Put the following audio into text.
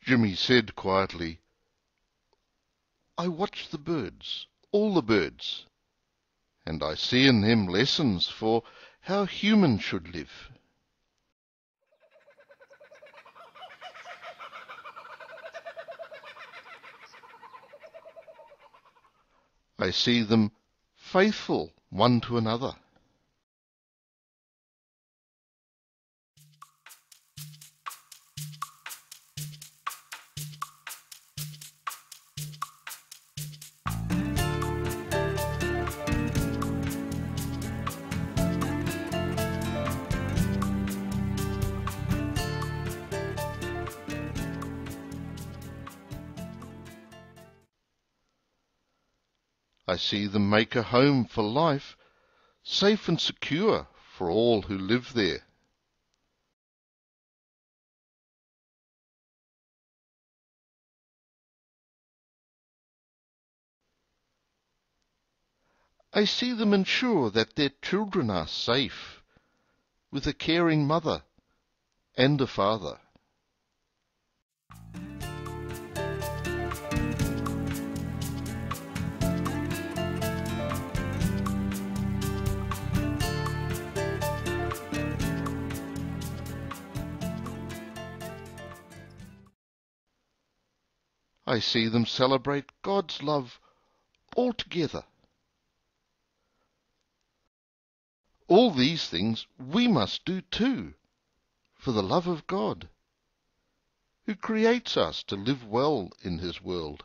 Jimmy said quietly, "I watch the birds, all the birds, and I see in them lessons for how humans should live." I see them faithful one to another. I see them make a home for life, safe and secure for all who live there. I see them ensure that their children are safe, with a caring mother and a father. I see them celebrate God's love all together. All these things we must do too, for the love of God, who creates us to live well in His world.